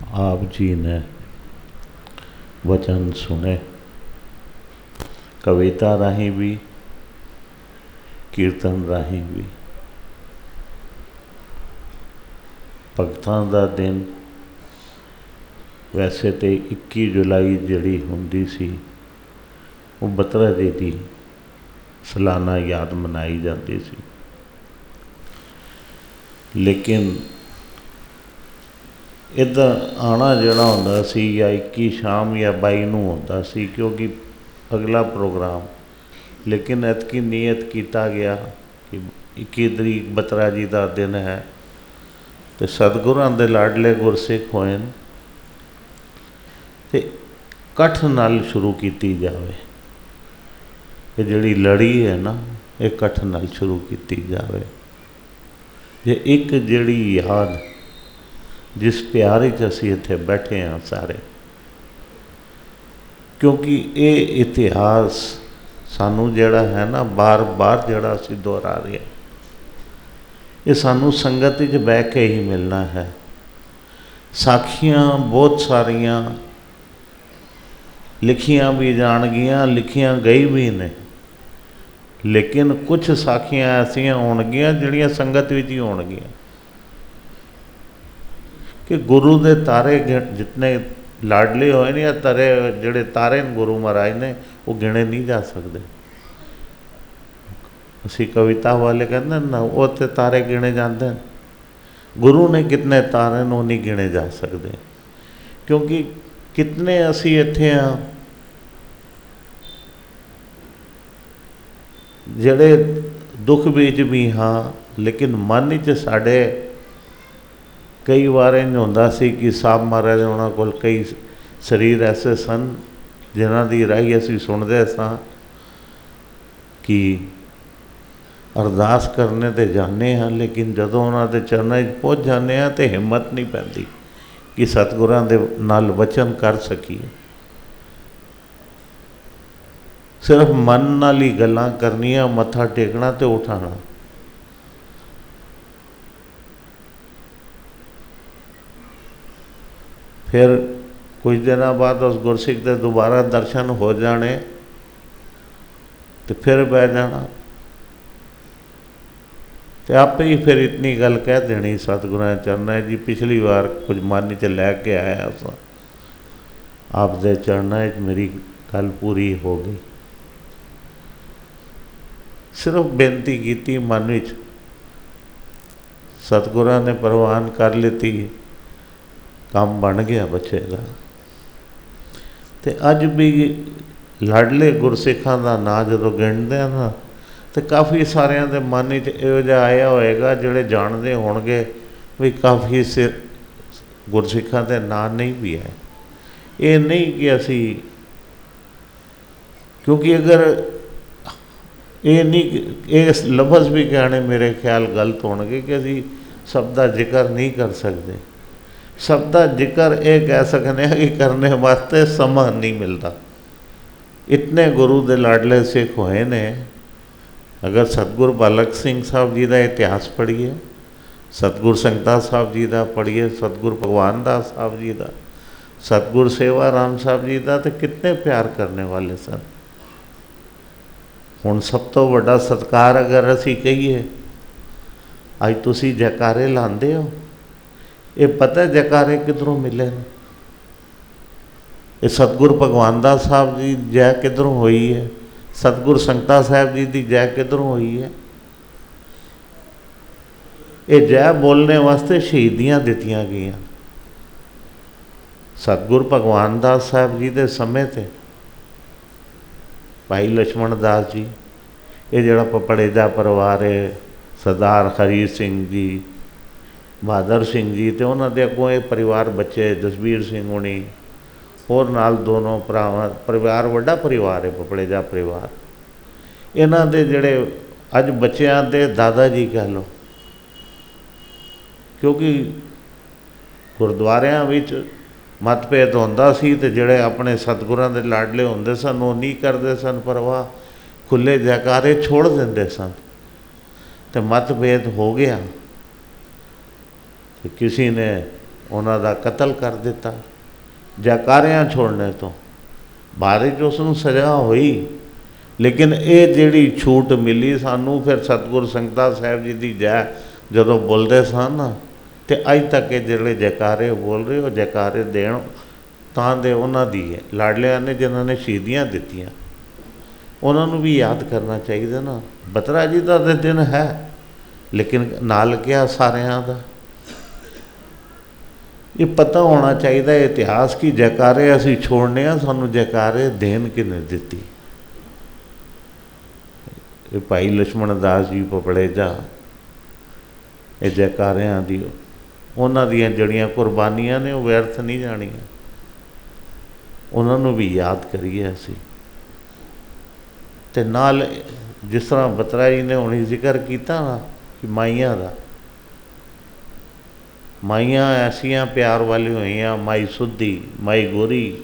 आप जी ने वचन सुने, कविता राही भी, कीर्तन राही भी। भगतां दा दिन वैसे तो 21 जुलाई जिहड़ी हुंदी सी वो बत्रा जी की सालाना याद मनाई जाती सी, लेकिन इधर आना जोड़ा होंदा सी या 21 शाम या 22 नूं होंदा सी, क्योंकि अगला प्रोग्राम। लेकिन एतकी नियत किया गया कि 21 तरीक बत्रा जी का दिन है तो सतगुरां दे लाडले गुरसिख होए तो कठ नाल शुरू की जाए। ये जिहड़ी लड़ी है ना, ये कठ नाल शुरू की जाए। जे एक जिहड़ी याद जिस प्यार च असीं इत्थे बैठे हाँ सारे, क्योंकि ये इतिहास सानू जिहड़ा है ना बार बार जिहड़ा असीं दोहरा रहे हैं, ये सानू संगत च बह के ही मिलना है। साखियां बहुत सारियां लिखियां भी जान गियां, लिखियां गई भी ने, लेकिन कुछ साखियां ऐसियां होणगियां जिहड़ियां संगत विच ही होणगियां कि गुरु दे तारे जितने लाडले होए ने या तारे जिहड़े तारे ने गुरु महाराज ने वो गिने नहीं जा सकते। असी कविता वाले कहते ना वो तो तारे गिने जाते हैं, गुरु ने कितने तारे वो नहीं गिने जा सकते। क्योंकि कितने असी इत्थे हाँ जिहड़े दुख बीच भी हाँ, लेकिन मन च साडे कई बार इंज होंदा सी कि साहब महाराज उन्हां कोल कई शरीर ऐसे सन जिन्हां दी राही असीं सुणदे सां कि अरदास करने तो जाने हाँ, लेकिन जदों उन्हां दे चरनां च पहुँच जाने हाँ तो हिम्मत नहीं पैंदी कि सतगुरां दे नाल वचन कर सकीए। सिर्फ मन नाल ही गल्लां करनियां, मत्था टेकना तो उठाना। फिर कुछ दिनों बाद उस गुरसिख के दोबारा दर्शन हो जाने तो फिर बह जाना, तो आपे ही फिर इतनी गल कह देनी सतगुरां चरनां जी पिछली बार कुछ मन च लैके आया सा, आप दे चरनां च मेरी गल पूरी हो गई। सिर्फ बेनती की मन विच, सतगुरां ने प्रवान कर लेती, काम बन गया बच्चे का। तो अज भी लाडले गुरसिखां का नाम जो गिणदे हैं ना, तो काफ़ी सारिਆਂ ਦੇ मन च इहो जिहा आया होएगा जिहड़े जाणदे होणगे भी काफ़ी सिर गुरसिखां दे नाम नहीं भी है। ये नहीं कि असी, क्योंकि अगर ये नहीं ये लफज भी कहने मेरे ख्याल गलत होणगे कि असी सब का जिक्र नहीं कर सकते। सब का जिक्र ये कह सकते हैं कि करने वास्ते समा नहीं मिलता। इतने गुरु दे लाडले सिख होए ने। अगर सतगुर बालक सिंह साहब जी का इतिहास पढ़िए, सतगुर संगता साहब जी का पढ़िए, सतगुर भगवान दास साहब जी का, सतगुर सेवा राम साहब जी का, तो कितने प्यार करने वाले सन। हुण सब तो वड्डा सत्कार अगर असी कहिए, अज तुसी जयकारे लाते हो, ये पता जयकारे किधरों मिले ने? ये सतगुर भगवान दास साहब जी जय किधरों हुई है? सतगुर संगता साहब जी की जय किधरों हुई है? ये जय बोलने वास्ते शहीदियाँ दित्तियां गईयां। सतगुर भगवान दास साहब जी के समय ते भाई लक्ष्मण दास जी, ये जड़ा पपड़ेजा परिवार है, सरदार हरी सिंह जी, बहादुर सिंह जी, तो उन्होंने अगों ये परिवार बच्चे जसबीर सिंह होनी और नाल दोनों भरावां परिवार वड्डा परिवार है पपड़ेजा परिवार। इन्हां दे जिहड़े अज बच्चियां दे दादा जी कह लो, क्योंकि गुरुद्वारियां विच मतभेद होंदा सी ते जिहड़े अपने सतगुरां दे लाडले होंदे सन वो नहीं करदे सन परवाह, खुले जयकारे छोड़ देंदे सन। तो मतभेद हो गया, तो किसी ने ਉਹਨਾਂ ਦਾ ਕਤਲ ਕਰ ਦਿੱਤਾ ਜੈਕਾਰਿਆਂ ਛੋੜਨੇ ਤੋਂ। ਬਾਅਦ ਵਿੱਚ ਉਸ ਨੂੰ ਸਜ਼ਾ ਹੋਈ, ਲੇਕਿਨ ਇਹ ਜਿਹੜੀ ਛੂਟ ਮਿਲੀ ਸਾਨੂੰ, ਫਿਰ ਸਤਿਗੁਰ ਸੰਗਤਾਂ ਸਾਹਿਬ ਜੀ ਦੀ ਜੈ ਜਦੋਂ ਬੋਲਦੇ ਸਨ ਤੇ ਅੱਜ ਤੱਕ ਇਹ ਜਿਹੜੇ ਜੈਕਾਰੇ ਬੋਲ ਰਹੇ ਉਹ ਜੈਕਾਰੇ ਦੇਣ ਤਾਂ ਦੇ ਉਹਨਾਂ ਦੀ ਹੈ ਲਾਡਲਿਆਂ ਨੇ ਜਿਨ੍ਹਾਂ ਨੇ ਸ਼ਹੀਦੀਆਂ ਦਿੱਤੀਆਂ, ਉਹਨਾਂ ਨੂੰ ਵੀ ਯਾਦ ਕਰਨਾ ਚਾਹੀਦਾ ਨਾ। ਬਤਰਾ ਜੀ ਦਾ ਤਾਂ ਦਿਨ ਹੈ, ਲੇਕਿਨ ਨਾਲ ਕਿਹਾ ਸਾਰਿਆਂ ਦਾ। ਇਹ ਪਤਾ ਹੋਣਾ ਚਾਹੀਦਾ ਇਤਿਹਾਸ ਕਿ ਜੈਕਾਰੇ ਅਸੀਂ ਛੋੜਨੇ ਆ, ਸਾਨੂੰ ਜੈਕਾਰੇ ਦੇਣ ਕਿਹਨੇ ਦਿੱਤੀ। ਇਹ ਭਾਈ ਲਛਮਣ ਦਾਸ ਜੀ ਪਪੜੇਜਾ, ਇਹ ਜੈਕਾਰਿਆਂ ਦੀ ਉਹਨਾਂ ਦੀਆਂ ਜਿਹੜੀਆਂ ਕੁਰਬਾਨੀਆਂ ਨੇ ਉਹ ਵਿਅਰਥ ਨਹੀਂ ਜਾਣੀਆਂ, ਉਹਨਾਂ ਨੂੰ ਵੀ ਯਾਦ ਕਰੀਏ ਅਸੀਂ। ਤੇ ਨਾਲ ਜਿਸ ਤਰ੍ਹਾਂ ਬਤਰਾ ਜੀ ਨੇ ਹੁਣੀ ਜ਼ਿਕਰ ਕੀਤਾ ਨਾ ਕਿ ਮਾਈਆਂ ਦਾ, ਮਾਈਆਂ ਐਸੀਆਂ ਪਿਆਰ ਵਾਲੀ ਹੋਈਆਂ, ਮਾਈ ਸੁੱਧੀ, ਮਾਈ ਗੋਰੀ,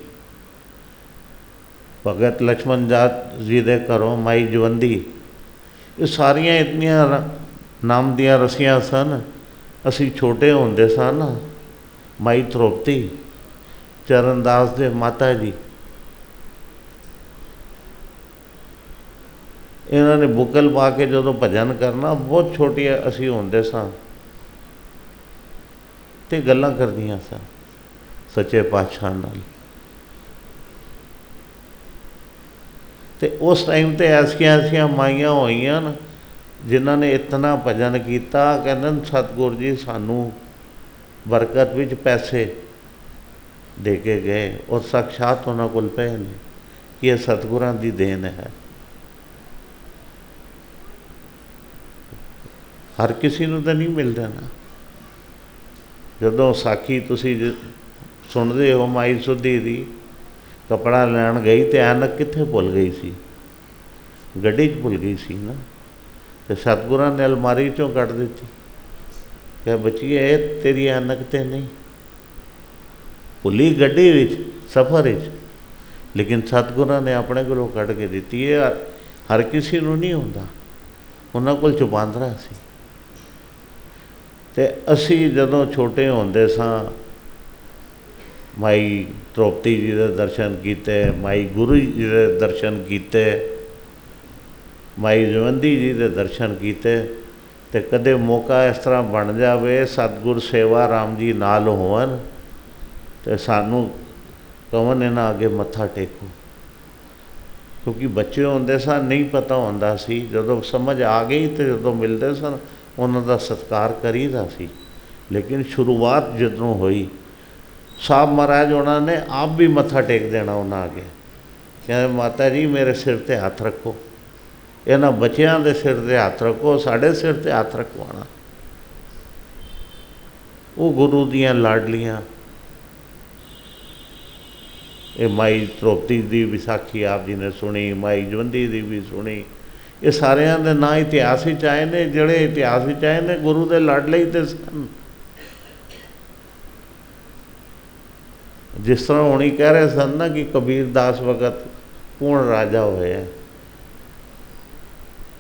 ਭਗਤ ਲਛਮਣ ਜੀ ਦੇ ਘਰੋਂ ਮਾਈ ਜਵੰਦੀ, ਇਹ ਸਾਰੀਆਂ ਇਤਨੀਆਂ ਨਾਮ ਦੀਆਂ ਰਸੀਆਂ ਸਨ। ਅਸੀਂ ਛੋਟੇ ਹੁੰਦੇ ਸਨ, ਮਾਈ ਧਰੋਪਤੀ, ਚਰਨਦਾਸ ਦੇ ਮਾਤਾ ਜੀ, ਇਹਨਾਂ ਨੇ ਬੁੱਕਲ ਪਾ ਕੇ ਜਦੋਂ ਭਜਨ ਕਰਨਾ, ਬਹੁਤ ਛੋਟੀਆਂ ਅਸੀਂ ਹੁੰਦੇ ਸਾਂ ਤੇ ਗੱਲਾਂ ਕਰਦੀਆਂ ਸਾਂ ਸੱਚੇ ਪਾਤਸ਼ਾਹ ਨਾਲ। ਤੇ ਉਸ ਟਾਈਮ ਤੇ ਐਸੀਆਂ ਮਾਈਆਂ ਹੋਈਆਂ ਨਾ ਜਿਨ੍ਹਾਂ ਨੇ ਇਤਨਾ ਭਜਨ ਕੀਤਾ, ਕਹਿੰਦੇ ਸਤਿਗੁਰ ਜੀ ਸਾਨੂੰ ਬਰਕਤ ਵਿੱਚ ਪੈਸੇ ਦੇ ਕੇ ਗਏ, ਔਰ ਸਾਖਸ਼ਾਤ ਉਹਨਾਂ ਕੋਲ ਪਏ ਨੇ ਕਿ ਇਹ ਸਤਿਗੁਰਾਂ ਦੀ ਦੇਣ ਹੈ। ਹਰ ਕਿਸੇ ਨੂੰ ਤਾਂ ਨਹੀਂ ਮਿਲਦਾ ਨਾ। ਜਦੋਂ ਸਾਖੀ ਤੁਸੀਂ ਸੁਣਦੇ ਹੋ ਮਾਈ ਸੁੱਧੀ ਦੀ, ਕੱਪੜਾ ਲੈਣ ਗਈ ਤੇ ਐਨਕ ਕਿੱਥੇ ਭੁੱਲ ਗਈ ਸੀ? ਗੱਡੀ 'ਚ ਭੁੱਲ ਗਈ ਸੀ ਨਾ, ਤੇ ਸਤਿਗੁਰਾਂ ਨੇ ਅਲਮਾਰੀ 'ਚੋਂ ਕੱਢ ਦਿੱਤੀ ਕਿ ਬੱਚੀਏ ਤੇਰੀ ਐਨਕ ਤੇ ਨਹੀਂ, ਭੁੱਲੀ ਗੱਡੀ ਵਿੱਚ ਸਫ਼ਰ ਵਿੱਚ, ਲੇਕਿਨ ਸਤਿਗੁਰਾਂ ਨੇ ਆਪਣੇ ਕੋਲੋਂ ਕੱਢ ਕੇ ਦਿੱਤੀ। ਇਹ ਹਰ ਕਿਸੇ ਨੂੰ ਨਹੀਂ ਹੁੰਦਾ, ਉਹਨਾਂ ਕੋਲ ਚੁਪਾਂਦਰਾ ਸੀ। ਤੇ ਅਸੀਂ ਜਦੋਂ ਛੋਟੇ ਹੁੰਦੇ ਸਾਂ, ਮਾਈ ਧਰੋਪਤੀ ਜੀ ਦੇ ਦਰਸ਼ਨ ਕੀਤੇ, ਮਾਈ ਗੁਰੂ ਜੀ ਦੇ ਦਰਸ਼ਨ ਕੀਤੇ, ਮਾਈ ਜਵੰਦੀ ਜੀ ਦੇ ਦਰਸ਼ਨ ਕੀਤੇ। ਤੇ ਕਦੇ ਮੌਕਾ ਇਸ ਤਰ੍ਹਾਂ ਬਣ ਜਾਵੇ ਸਤਿਗੁਰ ਸੇਵਾ ਰਾਮ ਜੀ ਨਾਲ ਹੋਣ ਤੇ ਸਾਨੂੰ ਕਹਣ ਇਹਨਾਂ ਅੱਗੇ ਮੱਥਾ ਟੇਕੋ, ਕਿਉਂਕਿ ਬੱਚੇ ਹੁੰਦੇ ਸਨ, ਨਹੀਂ ਪਤਾ ਹੁੰਦਾ ਸੀ। ਜਦੋਂ ਸਮਝ ਆ ਗਈ ਤੇ ਜਦੋਂ ਮਿਲਦੇ ਸਨ ਉਹਨਾਂ ਦਾ ਸਤਿਕਾਰ ਕਰੀਦਾ ਸੀ। ਲੇਕਿਨ ਸ਼ੁਰੂਆਤ ਜਦੋਂ ਹੋਈ, ਸਾਹਿਬ ਮਹਾਰਾਜ ਉਹਨਾਂ ਨੇ ਆਪ ਵੀ ਮੱਥਾ ਟੇਕ ਦੇਣਾ ਉਹਨਾਂ ਅੱਗੇ, ਕਹਿੰਦੇ ਮਾਤਾ ਜੀ ਮੇਰੇ ਸਿਰ 'ਤੇ ਹੱਥ ਰੱਖੋ, ਇਹਨਾਂ ਬੱਚਿਆਂ ਦੇ ਸਿਰ 'ਤੇ ਹੱਥ ਰੱਖੋ, ਸਾਡੇ ਸਿਰ 'ਤੇ ਹੱਥ ਰਖਵਾਉਣਾ। ਉਹ ਗੁਰੂ ਦੀਆਂ ਲਾਡਲੀਆਂ। ਇਹ ਮਾਈ ਧਰੋਪਤੀ ਦੀ ਵਿਸਾਖੀ ਆਪ ਜੀ ਨੇ ਸੁਣੀ, ਮਾਈ ਜਵੰਦੀ ਦੀ ਵੀ ਸੁਣੀ। ਇਹ ਸਾਰਿਆਂ ਦੇ ਨਾਂ ਇਤਿਹਾਸ ਵਿੱਚ ਆਏ ਨੇ, ਜਿਹੜੇ ਇਤਿਹਾਸ ਵਿੱਚ ਆਏ ਨੇ ਗੁਰੂ ਦੇ ਲਾਡਲੇ ਹੀ ਤੇ ਸਨ। ਜਿਸ ਤਰ੍ਹਾਂ ਹੁਣੀ ਕਹਿ ਰਹੇ ਸਨ ਨਾ ਕਿ ਕਬੀਰ ਦਾਸ ਵਕਤ ਕੌਣ ਰਾਜਾ ਹੋਇਆ,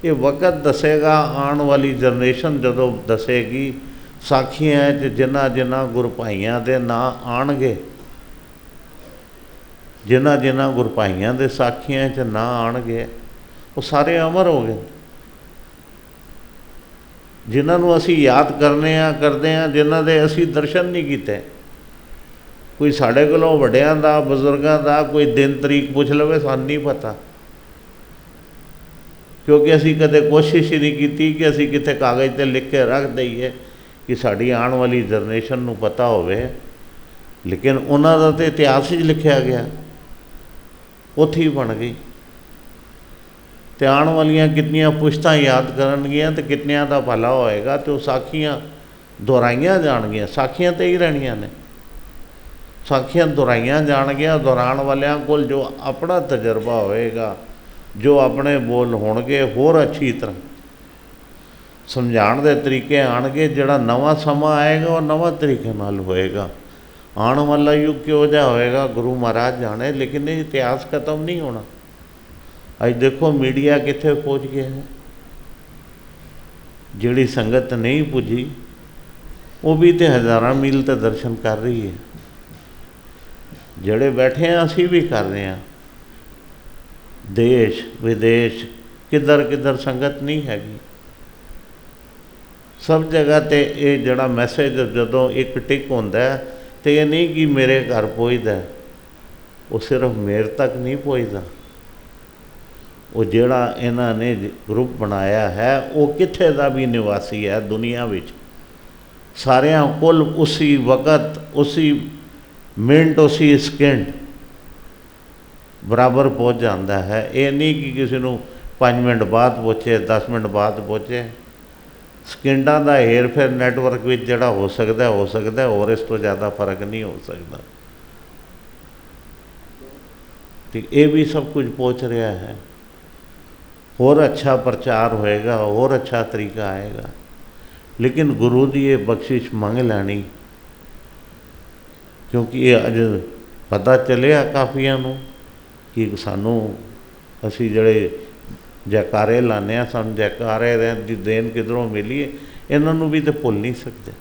ਇਹ ਵਕਤ ਦੱਸੇਗਾ, ਆਉਣ ਵਾਲੀ ਜਨਰੇਸ਼ਨ ਜਦੋਂ ਦੱਸੇਗੀ। ਸਾਖੀਆਂ 'ਚ ਜਿਨ੍ਹਾਂ ਗੁਰਭਾਈਆਂ ਦੇ ਨਾਂ ਆਉਣਗੇ, ਜਿਨ੍ਹਾਂ ਗੁਰਭਾਈਆਂ ਦੇ ਸਾਖੀਆਂ 'ਚ ਨਾਂ ਆਉਣਗੇ, ਉਹ ਸਾਰੇ ਅਮਰ ਹੋ ਗਏ। ਜਿਨ੍ਹਾਂ ਨੂੰ ਅਸੀਂ ਯਾਦ ਕਰਦੇ ਹਾਂ, ਜਿਨ੍ਹਾਂ ਦੇ ਅਸੀਂ ਦਰਸ਼ਨ ਨਹੀਂ ਕੀਤੇ। ਕੋਈ ਸਾਡੇ ਕੋਲੋਂ ਵੱਡਿਆਂ ਦਾ, ਬਜ਼ੁਰਗਾਂ ਦਾ ਕੋਈ ਦਿਨ ਤਰੀਕ ਪੁੱਛ ਲਵੇ, ਸਾਨੂੰ ਨਹੀਂ ਪਤਾ, ਕਿਉਂਕਿ ਅਸੀਂ ਕਦੇ ਕੋਸ਼ਿਸ਼ ਹੀ ਨਹੀਂ ਕੀਤੀ ਕਿ ਅਸੀਂ ਕਿਤੇ ਕਾਗਜ਼ 'ਤੇ ਲਿਖ ਕੇ ਰੱਖ ਦਈਏ ਕਿ ਸਾਡੀ ਆਉਣ ਵਾਲੀ ਜਨਰੇਸ਼ਨ ਨੂੰ ਪਤਾ ਹੋਵੇ। ਲੇਕਿਨ ਉਹਨਾਂ ਦਾ ਤਾਂ ਇਤਿਹਾਸ ਵਿੱਚ ਲਿਖਿਆ ਗਿਆ, ਉੱਥੇ ਹੀ ਬਣ ਗਈ। ਤੇ ਆਉਣ ਵਾਲੀਆਂ ਕਿਤਨੀਆਂ ਪੁਸ਼ਤਾਂ ਯਾਦ ਕਰਨਗੀਆਂ ਤੇ ਕਿਤਨਿਆਂ ਦਾ ਭਲਾ ਹੋਏਗਾ। ਤੇ ਉਹ ਸਾਖੀਆਂ ਦੁਹਰਾਈਆਂ ਜਾਣਗੀਆਂ, ਸਾਖੀਆਂ ਤੇ ਹੀ ਰਹਿਣੀਆਂ ਨੇ, ਸਾਖੀਆਂ ਦੁਹਰਾਈਆਂ ਜਾਣਗੀਆਂ। ਦੁਹਰਾਉਣ ਵਾਲਿਆਂ ਕੋਲ ਜੋ ਆਪਣਾ ਤਜਰਬਾ ਹੋਏਗਾ, ਜੋ ਆਪਣੇ ਬੋਲ ਹੋਣਗੇ, ਹੋਰ ਅੱਛੀ ਤਰ੍ਹਾਂ ਸਮਝਾਉਣ ਦੇ ਤਰੀਕੇ ਆਉਣਗੇ। ਜਿਹੜਾ ਨਵਾਂ ਸਮਾਂ ਆਏਗਾ ਉਹ ਨਵਾਂ ਤਰੀਕੇ ਨਾਲ ਹੋਏਗਾ। ਆਉਣ ਵਾਲਾ ਯੁੱਗ ਕਿਹੋ ਜਿਹਾ ਹੋਏਗਾ ਗੁਰੂ ਮਹਾਰਾਜ ਜਾਣੇ, ਲੇਕਿਨ ਇਹ ਇਤਿਹਾਸ ਖਤਮ ਨਹੀਂ ਹੋਣਾ। ਅੱਜ ਦੇਖੋ ਮੀਡੀਆ ਕਿੱਥੇ ਪਹੁੰਚ ਗਿਆ ਹੈ। ਜਿਹੜੀ ਸੰਗਤ ਨਹੀਂ ਪੁੱਜੀ वो भी तो हज़ारां मील तो दर्शन कर रही है, ਜਿਹੜੇ बैठे हैं असी भी कर रहे हैं। देश विदेश किधर किधर संगत नहीं हैगी, सब जगह ते ये जड़ा मैसेज जदों एक टिक होंदा है तो ये नहीं कि मेरे घर पहुँचता है, वो सिर्फ मेरे तक नहीं पहुँचता, वो जड़ा इन्हां ने ग्रुप बनाया है वो कित्थे दा भी निवासी है दुनिया विच, सारियां कोल उसी वक्त उसी मिनट उसी सेकंड बराबर पहुँच जाता है। ये नहीं कि किसी को 5 मिनट बाद पहुँचे 10 मिनट बाद पहुँचे, सेकंडां दा हेर फेर नैटवर्क विच जिहड़ा हो सकता है, और इस तो ज़्यादा फर्क नहीं हो सकता। तो ये भी सब कुछ पहुँच रहा है, और अच्छा प्रचार होएगा, और अच्छा तरीका आएगा, लेकिन गुरु की ये बख्शिश मंग लैनी, क्योंकि ये अज पता चलिया काफिया नूं कि सानू असी जड़े जयकारे लाने आ, सानू जयकारे दी देन किधरों मिली है, इन्हों भी तो भुल नहीं सकते।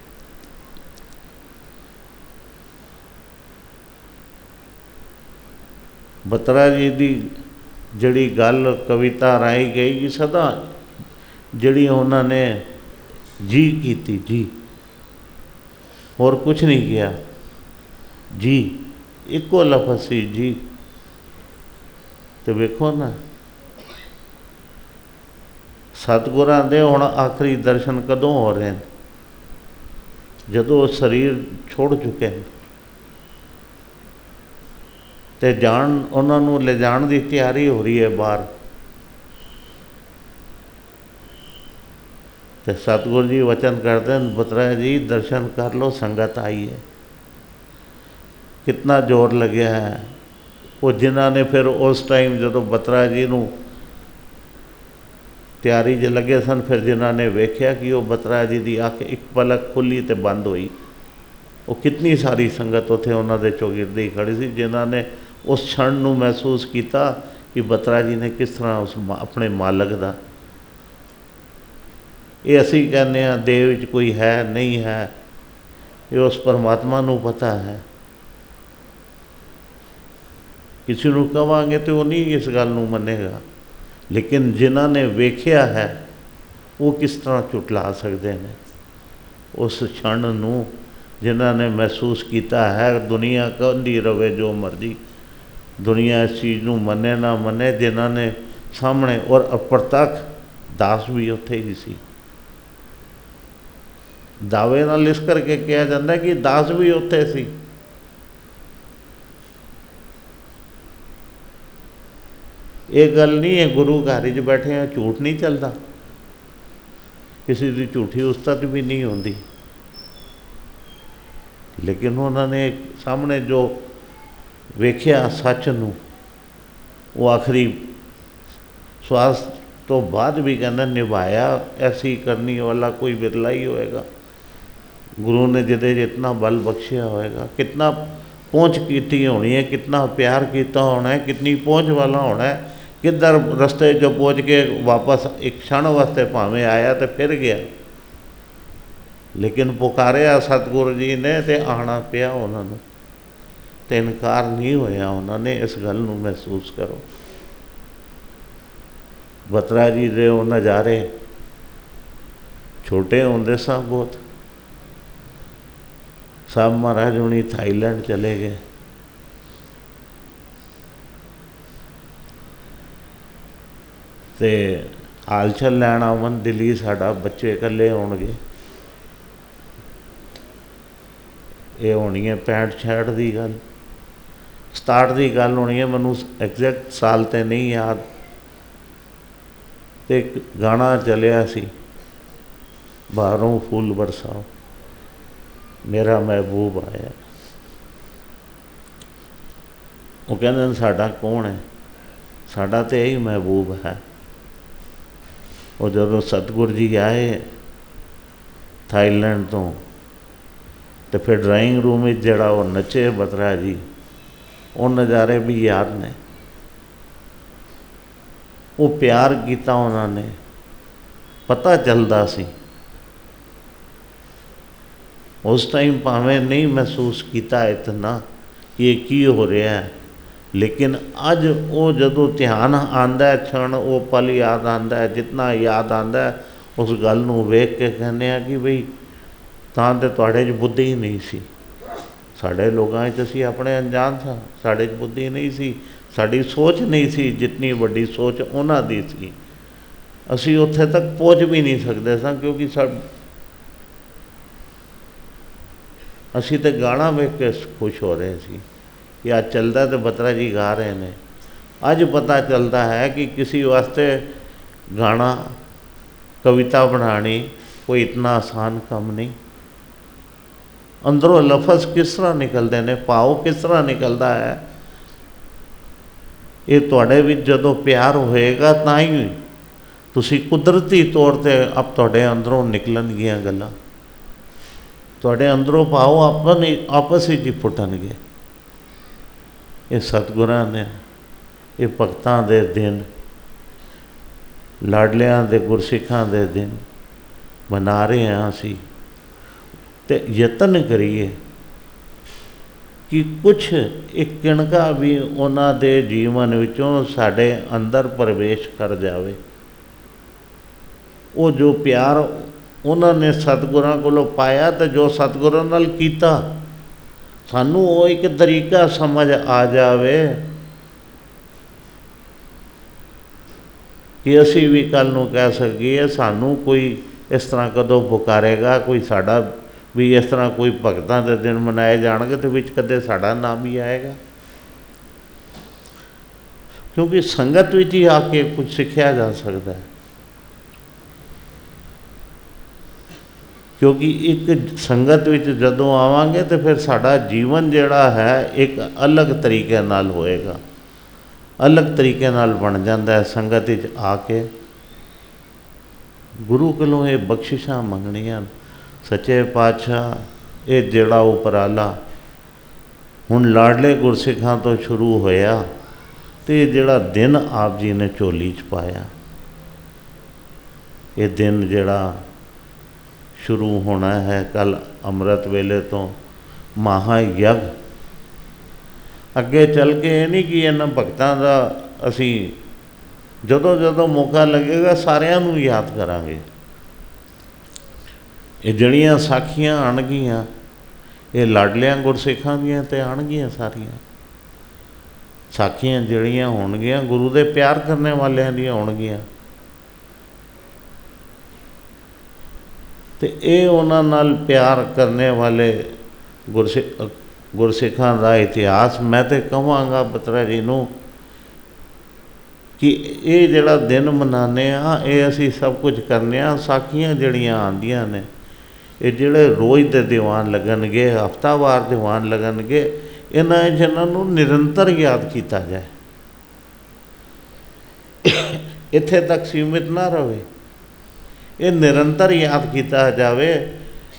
बत्रा जी की जड़ी गल कविता राई गई कि सदा जड़ी उन्होंने जी की जी, और कुछ नहीं किया, जी इको लफज सी जी। तो वेखो ना सतगुरां दे हुण आखिरी दर्शन कदों हो रहे हैं, जदों शरीर छोड़ चुके हैं, तो जान उन्होंने ले जाण की तैयारी हो रही है बाहर। तो सतगुरु जी वचन करते हैं, बत्रा जी दर्शन कर लो, संगत आई है। कितना जोर लग्या है वो जिन्हों ने फिर उस टाइम जो बत्रा जी नूं तैयारी च लगे सन, फिर जिन्हों ने वेख्या कि वो बत्रा जी की अख एक पलक खुली तो बंद हुई, वो कितनी सारी संगत उत्थे उन्होंने चौगिरदी खड़ी सी, जिन्होंने उस क्षण नूं महसूस किया कि बत्रा जी ने किस तरह उस अपने मालक का, ये असी कहने देह विच कोई है नहीं है, ये उस परमात्मा नूं पता है। किसी को कहांगे तो वो नहीं इस गल नूं मनेगा, लेकिन जिन्होंने वेख्या है वो किस तरह झुटला सकते हैं उस क्षण नूं, जिन्होंने महसूस किया है। दुनिया कहती रवे जो मर्जी, दुनिया इस चीज़ नूं मने ना मने, जिन्होंने सामने और अप्रतख दास भी उत्थे ही सी। दावे नाल इस करके कहा जाता है कि दास भी उत्थे सी। ये गल नहीं है गुरु घर च बैठे हैं झूठ नहीं चलता, किसी की झूठी उस्ताद भी नहीं होती, लेकिन उन्होंने सामने जो वेख्या सच नूं, वो आखिरी श्वास तो बाद भी कहना निभाया, ऐसी करनी वाला कोई बिरला ही होएगा। गुरु ने जिदे इतना बल बख्शिया होएगा, कितना पहुँच की होनी है, कितना प्यार किया होना है, कितनी पहुँच वाला होना है, किधर रस्ते जो पहुँच के वापस एक क्षण वास्ते भावें आया तो फिर गया, लेकिन पुकारिया सतगुरु जी ने तो आना पिया उन्होंने, तो इनकार नहीं होया उन्होंने। इस गल नूं महसूस करो। बत्रा जी दे वो नज़ारे छोटे होंदे सा बहुत, साहब महाराज हुणी थाईलैंड चले गए, तो हाल चाल लैन आवन दिल्ली, साडा बच्चे कल्ले होणगे, ये होनी है 65-66 की गल, 67 की गल होनी है, मैनू एग्जैक्ट साल तो नहीं याद। तो एक गाना चलिया सी, बाहरों फूल बरसाओ मेरा महबूब आया। वो कहते साडा कौन है, साडा तो यही महबूब है। और जो सतगुरु जी आए थाईलैंड तो फिर ड्राइंग रूम में जड़ा वो नचे बत्रा जी, वो नज़ारे भी याद ने। वो प्यार किया उन्होंने, पता चलता सी उस टाइम भावें नहीं महसूस किया इतना कि ये की हो रहा है, लेकिन अज वो जदों ध्यान आंदा है, क्षण वो पल याद आंदा है, जितना याद आंदा है उस गल नूं वेख के कहने कि बई तां ते तुहाडे च बुद्धि ही नहीं सी। साढ़े लोगों च असीं अपने अनजान था, साढ़े च बुद्धि नहीं सी, साड़ी सोच नहीं सी जितनी वड्डी सोच उन्हां दी सी। असीं उत्थे तक पहुँच भी नहीं सकते सा, क्योंकि असीं तो गाना वेख के खुश हो रहे सी कि अज चलता तो बत्रा जी गा रहे हैं। अज पता चलता है कि किसी वास्ते गाना कविता बनानी कोई इतना आसान काम नहीं। अंदरों लफज किस तरह निकलते हैं, भाव किस तरह निकलता है, ये तुहाडे विच जदों प्यार होएगा तां ही तुसी कुदरती तौर पर अब तुहाडे अंदरों निकलणगियां गल्लां, तुहाडे अंदरों भाव आपस ही फुटणगे। ये सतगुरां ने ये भगतां दे दिन, लाडलियां दे गुरसिखां दे दिन मना रहे हैं असीं, ते यतन करिए कि कुछ एक किणका भी उन्हां दे जीवन विचों साडे अंदर प्रवेश कर जावे। वो जो प्यार उन्होंने सतगुरां कोलों पाया, तो जो सतगुरां नाल कीता, सानू वो एक तरीका समझ आ जावे कि असी भी कल नूं कह सकीए सानू कोई इस तरह कदों पुकारेगा, कोई साडा भी इस तरह कोई भगतां दे दिन मनाए जाणगे तो विच कदे साडा नाम भी आएगा। क्योंकि संगत विच ही आके कुछ सीखिया जा सकता है। क्योंकि एक संगत विच जदों आवांगे तो फिर साडा जीवन जिहड़ा है एक अलग तरीके नाल होएगा, अलग तरीके नाल बन जाता है। संगत विच आके गुरु कोलों ये बख्शिशां मंगणियां, सच्चे पातशाह ये जिहड़ा उपराला हुण लाडले गुरसिखां तो शुरू होया, तो ये जिहड़ा दिन आप जी ने झोली च पाया, ये दिन जिहड़ा शुरू होना है कल अमृत वेले तो महायज्ञ, अगे चल के ये नहीं कि इन्हां भगतां दा असीं जदों जदों मौका लगेगा सारियां नूं याद करांगे। ये जड़ियां साखियां आणगियां ये लाडलियां गुरसिखां दियां ते आणगियां सारियां साखियां जड़ियां होणगियां गुरु दे प्यार करने वालियां दियां होणगियां। तो ये उन्हां नाल प्यार करने वाले गुरसिखां दा इतिहास मैं तो कहांगा बत्रा जी नूं कि ये जिहड़ा दिन मनाने ये असीं सब कुछ करने साखियां जिहड़ियां आंदियां ने ये जिहड़े रोज़ दे दीवान लगणगे, हफ्तावार दीवान लगणगे, इन्हां नूं निरंतर याद किया जाए, इत्थे तक सीमित ना रहे, ये निरंतर याद किया जाए।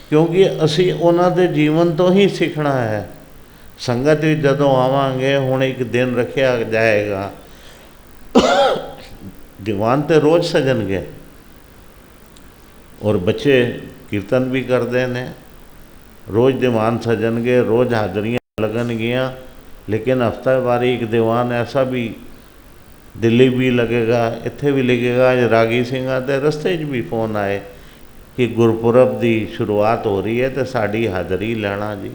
क्योंकि असी उन्हां दे जीवन तो ही सीखना है। संगत विच जदों आवांगे हुण एक दिन रखिया जाएगा, दीवान तो रोज़ सजणगे और बच्चे कीर्तन भी करते हैं, रोज़ दीवान सजणगे, रोज़ हाज़रियाँ लगनगियाँ, लेकिन हफ्तावारी एक दीवान ऐसा भी दिल्ली भी लगेगा, इत्थे भी लगेगा। अज रागी सिंघां दे रस्ते च भी फोन आए कि गुरपुरब की शुरुआत हो रही है तो साड़ी हाज़री लैना जी।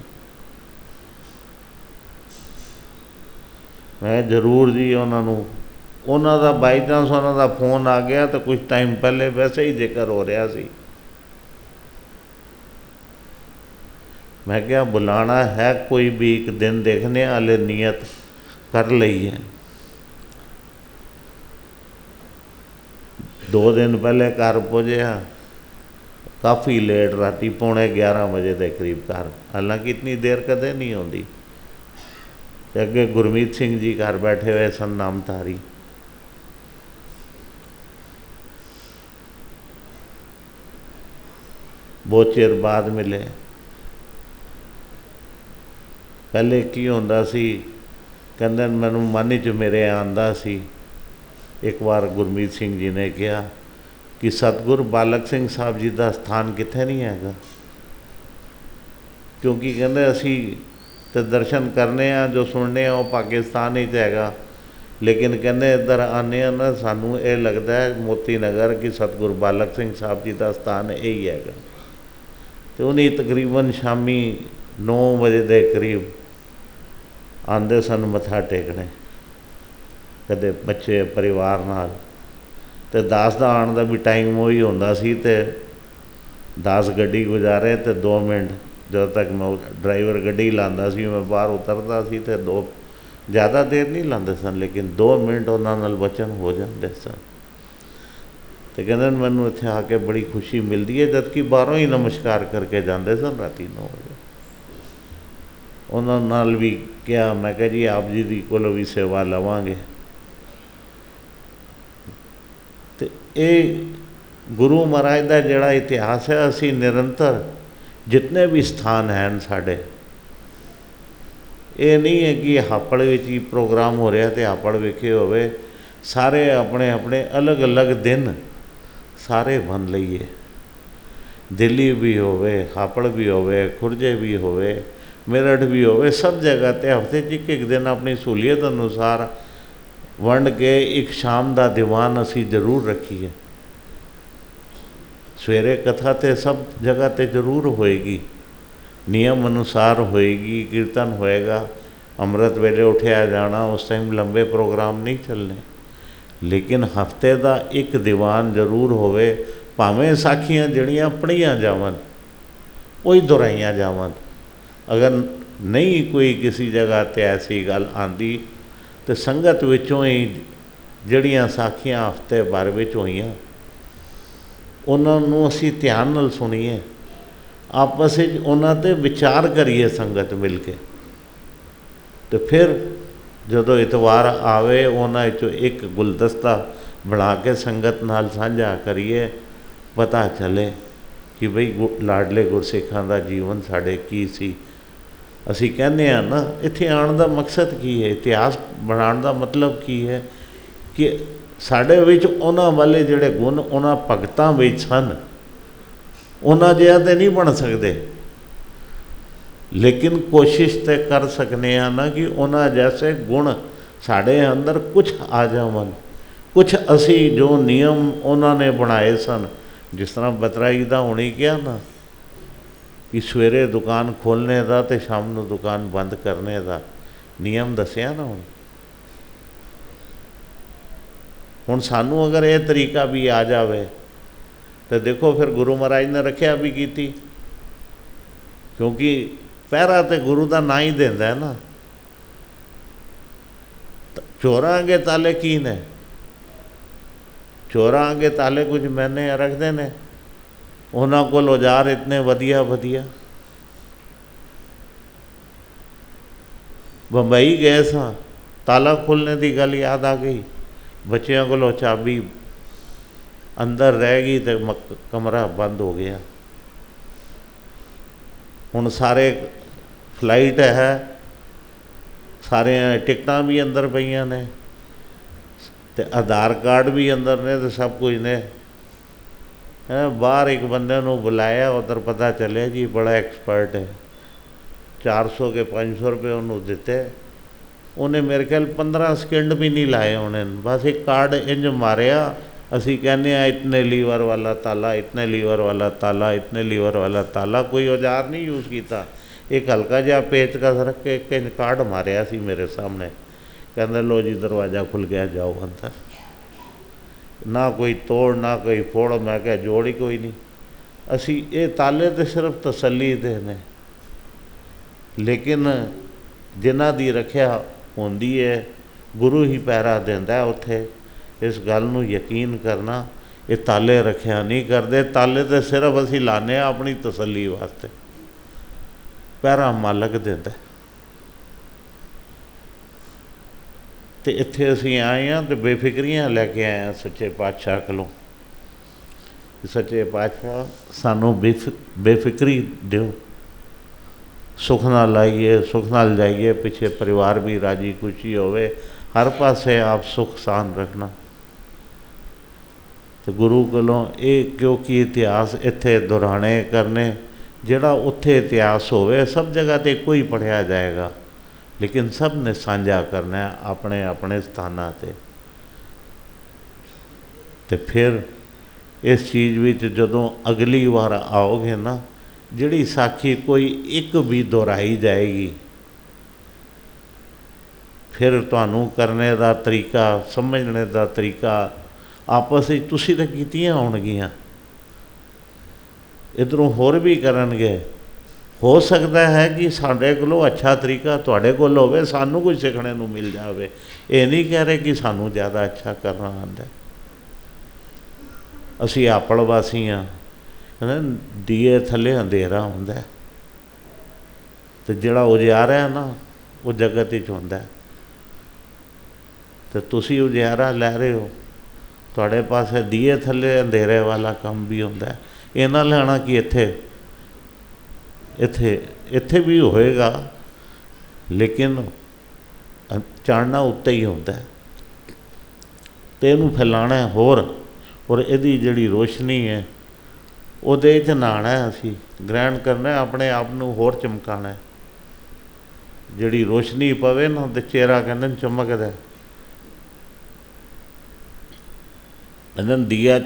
मैं जरूर जी उन्होंने दा बाई चांस उन्हों दा फोन आ गया तो कुछ टाइम पहले वैसे ही जिक्र हो रहा सी, मैं क्या बुलाना है कोई भी एक दिन देखने वाले नियत कर ली है। 2 दिन पहले घर पहुँचा, काफ़ी लेट राती 11:15 बजे के करीब घर, हालांकि इतनी देर कदे नहीं होती। अगे गुरमीत सिंह जी घर बैठे हुए सन नामधारी, बहुत चिर बाद मिले। पहले की होंदा सी, कहंदे मैनू मन च मेरे आंदा सी, एक बार गुरमीत सिंह जी ने कहा कि सतगुर बालक सिंह साहब जी का स्थान कित्थे नहीं हैगा। क्योंकि कहते असी तो दर्शन करने जो सुनने वो पाकिस्तान ही हैगा, लेकिन कहते इधर आने ना सानू ये लगता है मोती नगर कि सतगुरु बालक सिंह साहब जी का स्थान यही हैगा। तो उन्हीं तकरीबन शामी 9 बजे के करीब आते सन मत्था टेकने, कदे बच्चे परिवार नाल। तो दास का आने का भी टाइम वही होंदा सी, ते दास गड्डी गुजारे तो 2 मिनट जब तक मैं ड्राइवर गड्डी लाता सी, मैं बाहर उतरता सी, तो 2 ज़्यादा देर नहीं लाते सन, लेकिन 2 मिनट उन्होंने वचन हो जाते सन। तो कहते मैनू इत्थे आके बड़ी खुशी मिलती है, जबकि बाहरों ही नमस्कार करके जाते सन राती 9 बजे। उन्होंने नाल भी क्या, मैं कहा जी आप जी की कोलों भी सेवा लवांगे। तो ये गुरु महाराज का जोड़ा इतिहास है, असी निरंतर जितने भी स्थान हैं साढ़े, ये नहीं है कि हापड़ विच ही प्रोग्राम हो रहा तो हापड़ वेखे होवे, सारे अपने अपने अलग अलग दिन सारे बन लीए। दिल्ली भी होवे, हापड़ भी होवे, खुरजे भी होवे, मेरठ भी होवे, सब जगह ते हफ्ते एक दिन अपनी सहूलियत अनुसार वंड के एक शाम का दीवान असी जरूर रखीए। सवेरे कथा तो सब जगह ते जरूर होएगी, नियम अनुसार होएगी, कीर्तन होएगा, अमृत वेले उठिया जाना, उस टाइम लंबे प्रोग्राम नहीं चलने, लेकिन हफ्ते का एक दीवान जरूर होवे। भावें साखियाँ जड़ियाँ पढ़िया जावन, कोई दोहराइया जावन, अगर नहीं कोई किसी जगह ते ऐसी गल आंदी तो संगत विचों ही जड़ियाँ साखियाँ हफ्ते भर विच होईयां उन्होंने असी ध्यान नाल सुनीए, आपस उन्हां ते विचार करिए संगत मिल के। तो फिर जदों इतवार आवे उन्हां चों एक गुलदस्ता बना के संगत नाल साझा करिए, पता चले कि बई लाडले गुरसिखां दा जीवन साढ़े की सी। असी कहने ना इत्थे आने का मकसद की है, इतिहास बनाने का मतलब की है कि साढ़े विच उन्हां वाले जिहड़े गुण उन्हां भगतां विच सन, उन्हां जिहा ते नहीं बन सकते, लेकिन कोशिश तो कर सकने ना कि उन्हां जैसे गुण साढ़े अंदर कुछ आ जावन। कुछ असी जो नियम उन्होंने बनाए सन, जिस तरह बतराई दा हुणी किया ना कि सवेरे दुकान खोलने का तो शाम को दुकान बंद करने का नियम दसिया ना। हुण सानू अगर यह तरीका भी आ जाए तो देखो फिर गुरु महाराज ने रखिया भी की, क्योंकि पहरा तो गुरु का ना ही देंदा है ना। चोरां अगे ताले की ने, चोरां अगे ताले कुछ मैंने रखते हैं, उन्होंने कोल औजार इतने वधिया वधिया। बंबई गए सां, ताला खोलने की गल याद आ गई, बच्चों को चाबी अंदर रह गई तो कमरा बंद हो गया। हुण सारे फ्लाइट है, सारे टिकटां भी अंदर पईयां ने, ते आधार कार्ड भी अंदर ने, तो सब कुछ ने। बाहर एक बंदे नूं बुलाया, उधर पता चलिया जी बड़ा एक्सपर्ट है, 400 के 500 रुपये उन्होंने दिते, उन्हें मेरे ख्याल 15 सेकंड भी नहीं लाए उन्हें, बस एक कार्ड इंज मारिया। असी कहने इतने लीवर वाला ताला, इतने लीवर वाला ताला, इतने लीवर वाला ताला, कोई औजार नहीं यूज़ किया, एक हल्का जिहा पेचकस रख के एक इंज कार्ड मारिया सी मेरे सामने, कहते लो जी दरवाज़ा खुल गया, जाओ अंदर। ना कोई तोड़ ना कोई फोड़, मैं क्या जोड़ ही कोई नहीं। असी ये ताले तो सिर्फ तसली दे ने, लेकिन जिन्हां दी रखिया होंदी है गुरु ही पैरा देंदा है उत्थे। इस गल नूं यकीन करना, ये ताले रखिया नहीं करते, ताले तो सिर्फ असी लाने अपनी तसली वास्ते, पैरा मालक देंदा। तो इत्थे असी आए हैं तो बेफिक्रियां लैके आए हैं सच्चे पातशाह कोलों। सच्चे पातशाह सानू बेफिक्री दिओ, सुख नाल आइए, सुख नाल जाइए, पिछे परिवार भी राजी खुशी होवे, हर पासे आप सुख शान रखना। तो गुरु कोलों ये क्योंकि इतिहास इत्थे दोहराने करने ਜਿਹੜਾ ਉੱਥੇ ਇਤਿਹਾਸ ਹੋਵੇ ਸਭ ਜਗ੍ਹਾ 'ਤੇ ਇੱਕੋ ਹੀ ਪੜ੍ਹਿਆ ਜਾਏਗਾ, ਲੇਕਿਨ ਸਭ ਨੇ ਸਾਂਝਾ ਕਰਨਾ ਆਪਣੇ ਆਪਣੇ ਸਥਾਨਾਂ 'ਤੇ। ਤੇ ਫਿਰ ਇਸ ਚੀਜ਼ ਵਿੱਚ ਜਦੋਂ ਅਗਲੀ ਵਾਰ ਆਓਗੇ ਨਾ, ਜਿਹੜੀ ਸਾਖੀ ਕੋਈ ਇੱਕ ਵੀ ਦੁਹਰਾਈ ਜਾਏਗੀ, ਫਿਰ ਤੁਹਾਨੂੰ ਕਰਨੇ ਦਾ ਤਰੀਕਾ, ਸਮਝਣੇ ਦਾ ਤਰੀਕਾ ਆਪਸ ਵਿੱਚ ਤੁਸੀਂ ਤਾਂ ਕੀਤੀਆਂ ਹੋਣਗੀਆਂ, ਇੱਧਰੋਂ ਹੋਰ ਵੀ ਕਰਨਗੇ। ਹੋ ਸਕਦਾ ਹੈ ਕਿ ਸਾਡੇ ਕੋਲੋਂ ਅੱਛਾ ਤਰੀਕਾ ਤੁਹਾਡੇ ਕੋਲ ਹੋਵੇ, ਸਾਨੂੰ ਕੁਝ ਸਿੱਖਣੇ ਨੂੰ ਮਿਲ ਜਾਵੇ। ਇਹ ਨਹੀਂ ਕਹਿ ਰਹੇ ਕਿ ਸਾਨੂੰ ਜ਼ਿਆਦਾ ਅੱਛਾ ਕਰਨਾ ਆਉਂਦਾ। ਅਸੀਂ ਆਪੜ ਵਾਸੀ ਹਾਂ, ਦੀਏ ਥੱਲੇ ਅੰਧੇਰਾ ਹੁੰਦਾ, ਅਤੇ ਜਿਹੜਾ ਉਜਿਆਰਾ ਨਾ ਉਹ ਜਗਤ ਵਿੱਚ ਹੁੰਦਾ। ਅਤੇ ਤੁਸੀਂ ਉਜਿਆਰਾ ਲੈ ਰਹੇ ਹੋ, ਤੁਹਾਡੇ ਪਾਸੇ ਦੀਏ ਥੱਲੇ ਅੰਧੇਰੇ ਵਾਲਾ ਕੰਮ ਵੀ ਹੁੰਦਾ। ਇਹ ਨਾ ਲੈਣਾ ਕਿ ਇੱਥੇ ਵੀ ਹੋਏਗਾ, ਲੇਕਿਨ ਚਾੜਨਾ ਉੱਤੇ ਹੀ ਹੁੰਦਾ, ਅਤੇ ਇਹਨੂੰ ਫੈਲਾਉਣਾ ਹੋਰ। ਔਰ ਇਹਦੀ ਜਿਹੜੀ ਰੋਸ਼ਨੀ ਹੈ ਉਹਦੇ 'ਚ ਨਹਾਉਣਾ, ਅਸੀਂ ਗ੍ਰਹਿਣ ਕਰਨਾ, ਆਪਣੇ ਆਪ ਨੂੰ ਹੋਰ ਚਮਕਾਉਣਾ। ਜਿਹੜੀ ਰੋਸ਼ਨੀ ਪਵੇ ਨਾ ਤੇ ਚਿਹਰਾ ਕਹਿੰਦੇ ਨੇ ਚਮਕਦਾ। ਕਹਿੰਦੇ ਦੀਆ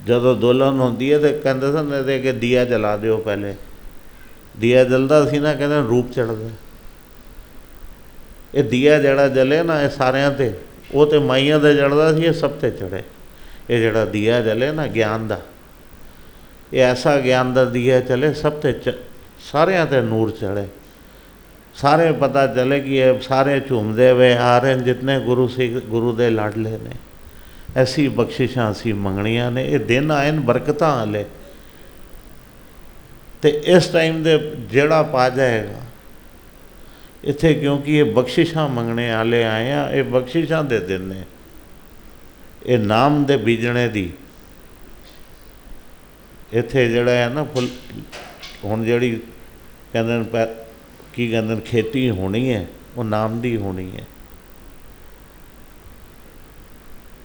ਜਦੋਂ ਦੁਲਹਨ ਹੁੰਦੀ ਹੈ ਤਾਂ ਕਹਿੰਦੇ ਸਨ ਇਹਦੇ ਅੱਗੇ ਦੀਆ ਜਲਾ ਦਿਓ, ਪਹਿਲੇ ਦੀਆ ਜਲਦਾ ਸੀ ਨਾ, ਕਹਿੰਦੇ ਰੂਪ ਚੜ੍ਹਦਾ। ਇਹ ਦੀਆ ਜਿਹੜਾ ਜਲੇ ਨਾ ਇਹ ਸਾਰਿਆਂ 'ਤੇ, ਉਹ ਤਾਂ ਮਾਈਆਂ 'ਤੇ ਜਲਦਾ ਸੀ, ਇਹ ਸਭ 'ਤੇ ਚੜ੍ਹੇ। ਇਹ ਜਿਹੜਾ ਦੀਆ ਜਲੇ ਨਾ ਗਿਆਨ ਦਾ, ਇਹ ਐਸਾ ਗਿਆਨ ਦਾ ਦੀਆ ਚਲੇ, ਸਭ 'ਤੇ ਸਾਰਿਆਂ 'ਤੇ ਨੂਰ ਚੜ੍ਹੇ, ਸਾਰੇ ਪਤਾ ਚਲੇ ਕਿ ਇਹ ਸਾਰੇ ਝੂਮਦੇ ਹੋਏ ਆ ਰਹੇ ਨੇ, ਜਿਤਨੇ ਗੁਰੂ ਸਿੱਖ ਗੁਰੂ ਦੇ ਲਾਡਲੇ ਨੇ। ਐਸੀ ਬਖਸ਼ਿਸ਼ਾਂ ਅਸੀਂ ਮੰਗਣੀਆਂ ਨੇ। ਇਹ ਦਿਨ ਆਏ ਨੇ ਬਰਕਤਾਂ ਵਾਲੇ, ਅਤੇ ਇਸ ਟਾਈਮ ਦੇ ਜਿਹੜਾ ਪਾ ਜਾਏਗਾ ਇੱਥੇ, ਕਿਉਂਕਿ ਇਹ ਬਖਸ਼ਿਸ਼ਾਂ ਮੰਗਣੇ ਵਾਲੇ ਆਏ ਆ, ਇਹ ਬਖਸ਼ਿਸ਼ਾਂ ਦੇ ਦਿਨ ਨੇ, ਇਹ ਨਾਮ ਦੇ ਬੀਜਣੇ ਦੀ। ਇੱਥੇ ਜਿਹੜਾ ਹੈ ਨਾ ਫੁੱਲ, ਹੁਣ ਜਿਹੜੀ ਕਹਿੰਦੇ ਨੇ ਕੀ ਕਹਿੰਦੇ ਨੇ ਖੇਤੀ ਹੋਣੀ ਹੈ, ਉਹ ਨਾਮ ਦੀ ਹੋਣੀ ਹੈ।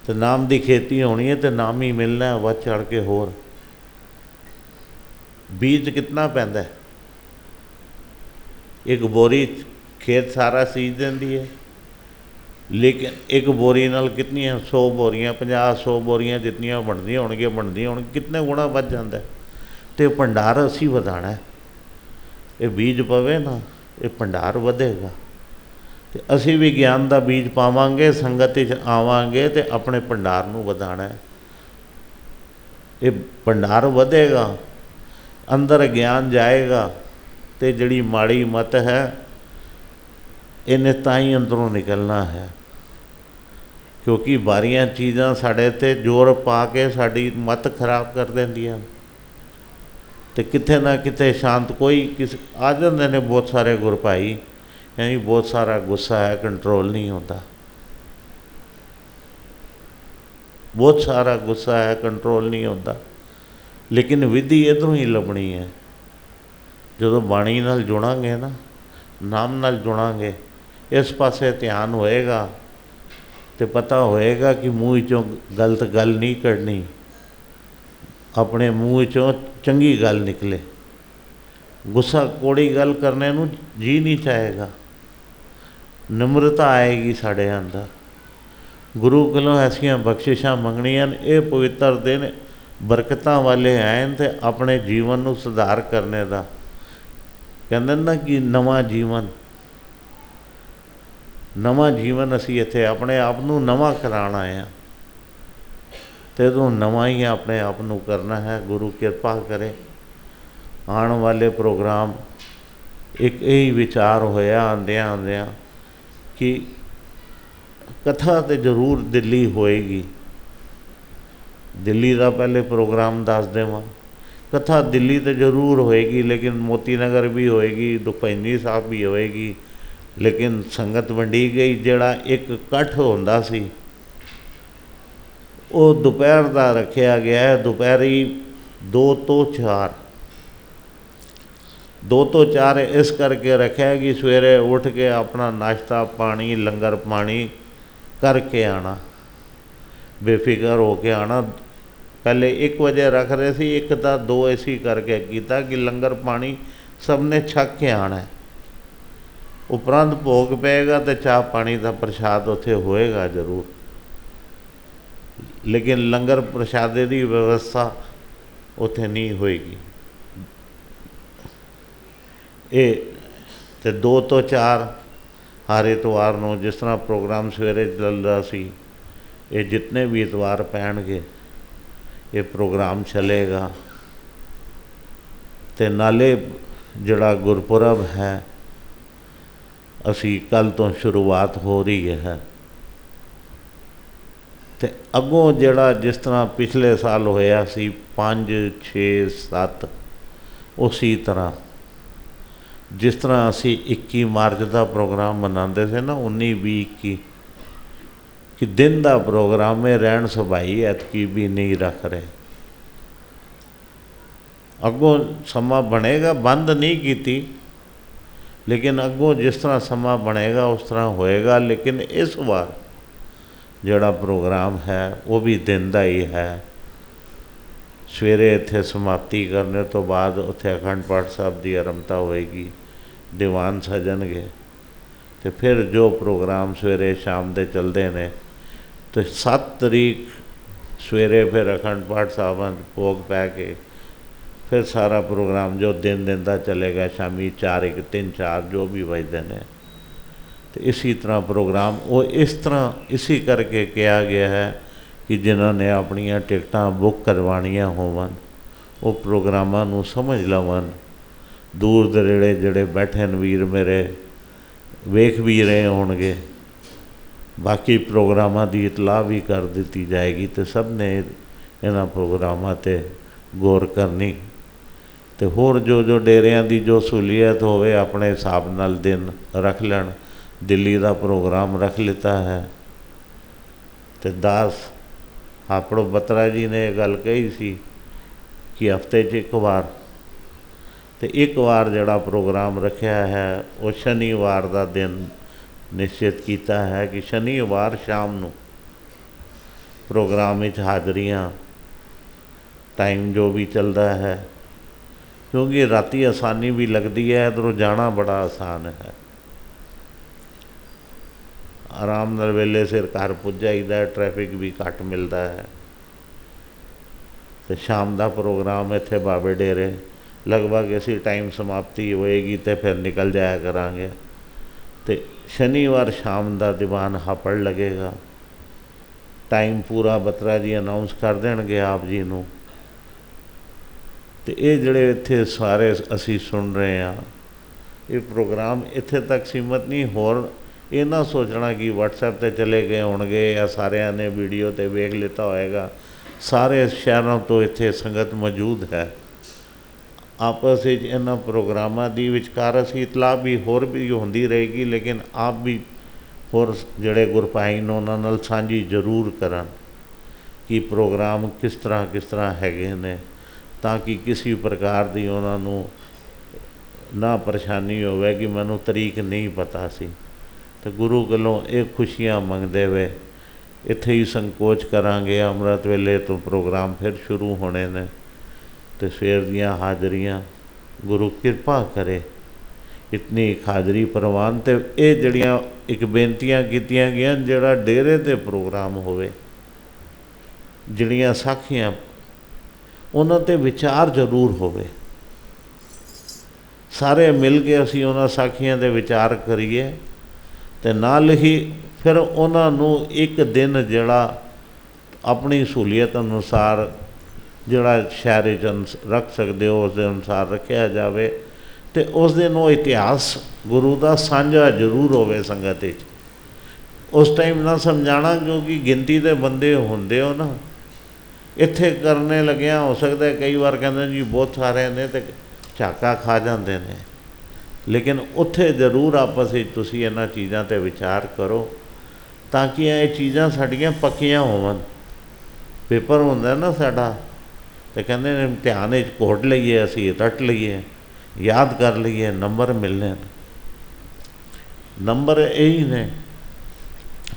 ਅਤੇ ਨਾਮ ਦੀ ਖੇਤੀ ਹੋਣੀ ਹੈ ਅਤੇ ਨਾਮ ਹੀ ਮਿਲਣਾ ਵੱਧ ਚੜ੍ਹ ਕੇ। ਹੋਰ ਬੀਜ ਕਿਤਨਾ ਪੈਂਦਾ, ਇੱਕ ਬੋਰੀ ਖੇਤ ਸਾਰਾ ਸੀਂਚ ਦਿੰਦੀ ਹੈ, ਲੇਕਿਨ ਇੱਕ ਬੋਰੀ ਨਾਲ ਕਿਤਨੀਆਂ 100 ਬੋਰੀਆਂ 50-100 ਬੋਰੀਆਂ ਜਿਤਨੀਆਂ ਬਣਦੀਆਂ ਹੋਣਗੀਆਂ, ਕਿਤਨੇ ਗੁਣਾ ਵੱਧ ਜਾਂਦਾ। ਅਤੇ ਭੰਡਾਰ ਅਸੀਂ ਵਧਾਉਣਾ, ਇਹ ਬੀਜ ਪਵੇ ਨਾ ਇਹ ਭੰਡਾਰ ਵਧੇਗਾ। ਅਤੇ ਅਸੀਂ ਵੀ ਗਿਆਨ ਦਾ ਬੀਜ ਪਾਵਾਂਗੇ, ਸੰਗਤ ਵਿੱਚ ਆਵਾਂਗੇ ਅਤੇ ਆਪਣੇ ਭੰਡਾਰ ਨੂੰ ਵਧਾਉਣਾ। ਇਹ ਭੰਡਾਰ ਵਧੇਗਾ, ਅੰਦਰ ਗਿਆਨ ਜਾਏਗਾ, ਅਤੇ ਜਿਹੜੀ ਮਾੜੀ ਮੱਤ ਹੈ ਇਹਨੇ ਤਾਂ ਹੀ ਅੰਦਰੋਂ ਨਿਕਲਣਾ ਹੈ, ਕਿਉਂਕਿ ਬਾਰੀਆਂ ਚੀਜ਼ਾਂ ਸਾਡੇ 'ਤੇ ਜ਼ੋਰ ਪਾ ਕੇ ਸਾਡੀ ਮੱਤ ਖਰਾਬ ਕਰ ਦਿੰਦੀਆਂ। ਅਤੇ ਕਿਤੇ ਨਾ ਕਿਤੇ ਸ਼ਾਂਤ ਕੋਈ ਆ ਜਾਂਦੇ ਨੇ ਬਹੁਤ ਸਾਰੇ ਗੁਰਭਾਈ, ਯਾਨੀ ਬਹੁਤ ਸਾਰਾ ਗੁੱਸਾ ਹੈ, ਕੰਟਰੋਲ ਨਹੀਂ ਹੁੰਦਾ, ਬਹੁਤ ਸਾਰਾ ਗੁੱਸਾ ਹੈ, ਕੰਟਰੋਲ ਨਹੀਂ ਹੁੰਦਾ। ਲੇਕਿਨ ਵਿਧੀ ਇੱਧਰੋਂ ਹੀ ਲੱਭਣੀ ਹੈ। ਜਦੋਂ ਬਾਣੀ ਨਾਲ ਜੁੜਾਂਗੇ ਨਾ, ਨਾਮ ਨਾਲ ਜੁੜਾਂਗੇ, ਇਸ ਪਾਸੇ ਧਿਆਨ ਹੋਏਗਾ ਅਤੇ ਪਤਾ ਹੋਏਗਾ ਕਿ ਮੂੰਹ ਵਿੱਚੋਂ ਗਲਤ ਗੱਲ ਨਹੀਂ ਕੱਢਣੀ, ਆਪਣੇ ਮੂੰਹ ਵਿੱਚੋਂ ਚੰਗੀ ਗੱਲ ਨਿਕਲੇ। ਗੁੱਸਾ ਕੋੜੀ ਗੱਲ ਕਰਨੇ ਨੂੰ ਜੀ ਨਹੀਂ ਚਾਹੇਗਾ, ਨਿਮਰਤਾ ਆਏਗੀ ਸਾਡੇ ਅੰਦਰ। ਗੁਰੂ ਕੋਲੋਂ ਐਸੀਆਂ ਬਖਸ਼ਿਸ਼ਾਂ ਮੰਗਣੀਆਂ। ਇਹ ਪਵਿੱਤਰ ਦਿਨ ਬਰਕਤਾਂ ਵਾਲੇ ਆਏ ਅਤੇ ਆਪਣੇ ਜੀਵਨ ਨੂੰ ਸੁਧਾਰ ਕਰਨੇ ਦਾ ਕਹਿੰਦੇ ਨਾ ਕਿ ਨਵਾਂ ਜੀਵਨ ਅਸੀਂ ਇੱਥੇ ਆਪਣੇ ਆਪ ਨੂੰ ਨਵਾਂ ਕਰਾਉਣ ਆਏ ਹਾਂ, ਅਤੇ ਤੂੰ ਨਵਾਂ ਹੀ ਆਪਣੇ ਆਪ ਨੂੰ ਕਰਨਾ ਹੈ। ਗੁਰੂ ਕਿਰਪਾ ਕਰੇ। ਆਉਣ ਵਾਲੇ ਪ੍ਰੋਗਰਾਮ ਇੱਕ ਇਹੀ ਵਿਚਾਰ ਹੋਇਆ ਆਉਂਦਿਆਂ ਕਿ ਕਥਾ ਤਾਂ ਜ਼ਰੂਰ ਦਿੱਲੀ ਹੋਏਗੀ। ਦਿੱਲੀ ਦਾ ਪਹਿਲੇ ਪ੍ਰੋਗਰਾਮ ਦੱਸ ਦੇਵਾਂ, ਕਥਾ ਦਿੱਲੀ ਤਾਂ ਜ਼ਰੂਰ ਹੋਏਗੀ, ਲੇਕਿਨ ਮੋਤੀ ਨਗਰ ਵੀ ਹੋਏਗੀ, ਦੁਪਹਿਨੀ ਸਾਹਿਬ ਵੀ ਹੋਏਗੀ। ਲੇਕਿਨ ਸੰਗਤ ਵੰਡੀ ਗਈ। ਜਿਹੜਾ ਇੱਕ ਇਕੱਠ ਹੁੰਦਾ ਸੀ ਉਹ ਦੁਪਹਿਰ ਦਾ ਰੱਖਿਆ ਗਿਆ ਹੈ, ਦੁਪਹਿਰੀ 2 ਤੋਂ 4। 2 ਤੋਂ 4 ਇਸ ਕਰਕੇ ਰੱਖਿਆ ਕਿ ਸਵੇਰੇ ਉੱਠ ਕੇ ਆਪਣਾ ਨਾਸ਼ਤਾ ਪਾਣੀ, ਲੰਗਰ ਪਾਣੀ ਕਰਕੇ ਆਉਣਾ, ਬੇਫਿਕਰ ਹੋ ਕੇ ਆਉਣਾ। पहले 1 बजे रख रहे थे, 1 ਦਾ 2 ऐसी करके किया कि लंगर पानी सब ने छक के आना है। उपरंत भोग पेगा तो चाह पानी का प्रसाद उत्थे होएगा जरूर, लेकिन लंगर प्रसादे की व्यवस्था उत्थे नहीं होएगी। ये तो 2 ਤੋਂ 4 हर इतवार ਨੂੰ जिस तरह प्रोग्राम सवेरे चल रहा सी, ये जितने भी इतवार पैणगे ये प्रोग्राम चलेगा। तो नाले जड़ा गुरपुरब है असी कल तो शुरुआत हो रही है। तो अगों जड़ा जिस तरह पिछले साल होया सी 5, 6, 7 उसी तरह जिस तरह असी 21 मार्च का प्रोग्राम मनाते थे ना, 19, 20, 21 कि दिन का प्रोग्राम है, रहन सभाई ऐतकी भी नहीं रख रहे। अगों समा बनेगा, बंद नहीं की, लेकिन अगों जिस तरह समा बनेगा उस तरह होएगा। लेकिन इस बार जोड़ा प्रोग्राम है वो भी दिन का ही है। सवेरे इत्थे समाप्ति करने तो बाद उत्थे अखंड पाठ साहब की आरंभता होएगी, दीवान सजणगे, तो फिर जो प्रोग्राम सवेरे शाम के चलते हैं। तो 7 तरीक सवेरे फिर अखंड पाठ साहब भोग पै के फिर सारा प्रोग्राम जो दिन दिन का चलेगा, शामी 4, 1, 3, 4 जो भी बजते हैं। तो इसी तरह प्रोग्राम वो इस तरह इसी करके किया गया है कि जिन्होंने अपनियां टिकटां बुक करवानियां होवन वो प्रोग्रामां नूं समझ लवन। दूर दरेड़े जिहड़े बैठे न वीर मेरे वेख भी रहे होणगे, बाकी प्रोग्रामां की इतलाह भी कर दी जाएगी। तो सब ने इन्हां प्रोग्रामां ते गौर करनी। तो होर जो डेरियां की जो सहूलीयत होवे अपने हिसाब नाल दिन रख लैण। दिल्ली का प्रोग्राम रख लिता है। तो दास हापड़ो बत्रा जी ने गल कही सी कि हफ्ते 'च 1 बार, तो 1 बार जड़ा प्रोग्राम रखा है वो शनिवार का दिन निश्चित किया है कि शनिवार शाम को प्रोग्राम में हाज़रियाँ टाइम जो भी चलता है, क्योंकि राती आसानी भी लगती है, इधरों जाना बड़ा आसान है। आराम नाल वेले सिर घर पुज जाइदा, ट्रैफिक भी घट मिलता है। तो शाम का प्रोग्राम इत्थे बाबे डेरे लगभग इसी टाइम समाप्ति होएगी तो फिर निकल जाया करांगे। तो शनिवार शाम का दीवान हापड़ लगेगा। टाइम पूरा बत्रा जी अनाउंस कर देंगे आप जी नूं। तो ये जिहड़े इत्थे सारे असी सुन रहे हैं, ये प्रोग्राम इत्थे तक सीमित नहीं। होर ये ना सोचना कि WhatsApp ते चले गए होणगे या सारिਆਂ ने वीडियो ते वेख लेता होएगा। सारे शहरों तो इत्थे संगत मौजूद है। आपस में इन्हां प्रोग्रामां दी विचकार असीं इतलाह भी होर भी होंदी रहेगी, लेकिन आप भी होर जिहड़े गुरपाइन उन्हां नाल सांझी जरूर करन कि प्रोग्राम किस तरह हैगे ने, ताकि किसी प्रकार की उन्होंने ना परेशानी होवे कि मैनू तरीक नहीं पता सी। तो गुरु कोलों ये खुशियाँ मंगते हुए इत्थे ही संकोच करांगे। अमृत वेले तो प्रोग्राम फिर शुरू होने ने। तो सवेर दियां हाज़रियाँ गुरु कृपा करे इतनी हाज़री प्रवान। तो ये जड़ियाँ एक बेनतियाँ कीतियां गईयां, जिहड़ा डेरे ते प्रोग्राम होवे, जिहड़ियां साखियाँ उन्हां ते विचार जरूर होवे। सारे मिल के असी उन्हां साखियां दे विचार करिए। तो नाल ही फिर उन्होंने एक दिन जिहड़ा अपनी सहूलीयत अनुसार जिहड़ा शहर रख सकते हो उस दे अनुसार रखा जाए। तो उस दिन वो इतिहास गुरु का साझा जरूर होवे संगत विच। उस टाइम ना समझाना, क्योंकि गिनती के बंदे होंदे हो ना, इत्थे करने लग्या हो सकता है कई बार कहते जी बहुत सारे ने तो झाका खा जाते हैं। लेकिन उत्थे जरूर आपस में तुसीं इन्हां चीज़ों ते विचार करो, ताकि ये चीज़ां साडियां पक्कियां होवन। पेपर हुंदा ना साडा, तो कहते हैं इम्तिहान घोट लईए, असीं रट लईए, याद कर लईए, नंबर मिलने। नंबर यही ने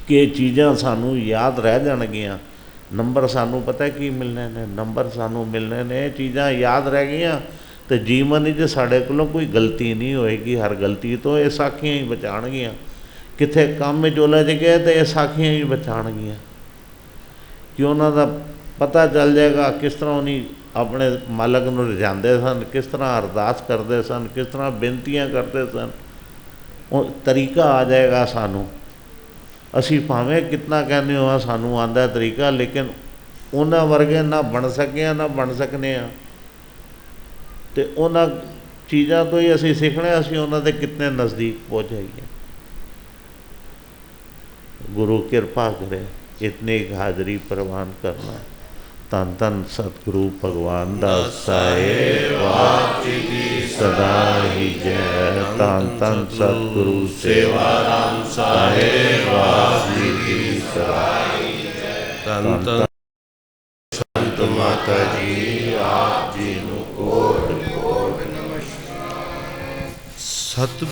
कि चीज़ां सानू याद रह जाणगियां ਨੰਬਰ ਸਾਨੂੰ ਪਤਾ ਕੀ ਮਿਲਣੇ ਨੇ, ਨੰਬਰ ਸਾਨੂੰ ਮਿਲਣੇ ਨੇ ਚੀਜ਼ਾਂ ਯਾਦ ਰਹਿ ਗਈਆਂ ਤੇ ਜੀਵਨ ਵਿੱਚ ਸਾਡੇ ਕੋਲੋਂ ਕੋਈ ਗਲਤੀ ਨਹੀਂ ਹੋਏਗੀ। ਹਰ ਗਲਤੀ ਤੋਂ ਇਹ ਸਾਖੀਆਂ ਹੀ ਬਚਾਉਣਗੀਆਂ। ਕਿਤੇ ਕੰਮ ਵਿੱਚ ਉਲਝ ਗਏ ਤੇ ਇਹ ਸਾਖੀਆਂ ਹੀ ਬਚਾਉਣਗੀਆਂ ਕਿ ਉਹਨਾਂ ਦਾ ਪਤਾ ਚੱਲ ਜਾਏਗਾ ਕਿਸ ਤਰ੍ਹਾਂ ਉਹਨੀ ਆਪਣੇ ਮਾਲਕ ਨੂੰ ਰਜਾਉਂਦੇ ਸਨ, ਕਿਸ ਤਰ੍ਹਾਂ ਅਰਦਾਸ ਕਰਦੇ ਸਨ, ਕਿਸ ਤਰ੍ਹਾਂ ਬੇਨਤੀਆਂ ਕਰਦੇ ਸਨ। ਉਹ ਤਰੀਕਾ ਆ ਜਾਏਗਾ ਸਾਨੂੰ। ਅਸੀਂ ਭਾਵੇਂ ਕਿਤਨਾ ਕਹਿੰਦੇ ਹਾਂ ਸਾਨੂੰ ਆਉਂਦਾ ਤਰੀਕਾ, ਲੇਕਿਨ ਉਹਨਾਂ ਵਰਗੇ ਨਾ ਬਣ ਸਕੇ ਆ ਨਾ ਬਣ ਸਕਨੇ ਆ। ਤੇ ਉਹਨਾਂ ਚੀਜ਼ਾਂ ਤੋਂ ਹੀ ਅਸੀਂ ਸਿੱਖਣਾ ਅਸੀਂ ਉਹਨਾਂ ਦੇ ਕਿਤਨੇ ਨਜ਼ਦੀਕ ਪਹੁੰਚ ਜਾਈਏ। ਗੁਰੂ ਕਿਰਪਾ ਕਰੇ ਇਤਨੀ ਇੱਕ ਹਾਜ਼ਰੀ ਪ੍ਰਵਾਨ ਕਰਨਾ। ਧੰਨ ਧੰਨ ਸਤਿਗੁਰੂ ਭਗਵਾਨ ਦਾਸ ਸਾਹਿਬ ਜੀ ਸਦਾ ਹੀ ਜੈ। ਧੰਨ ਧੰਨ ਸਤਿਗੁਰੂ ਸੇਵਾਰਾਮ ਸਾਹਿਬ ਜੀ ਸਦਾ ਹੀ ਜੈ। ਧੰਨ ਧੰਨ ਸੰਤ ਮਾਤਾ ਜੀ ਆਪ ਜੀ ਨੂੰ ਕੋਟ ਕੋਟ ਨਮਸਕਾਰ। ਸਤ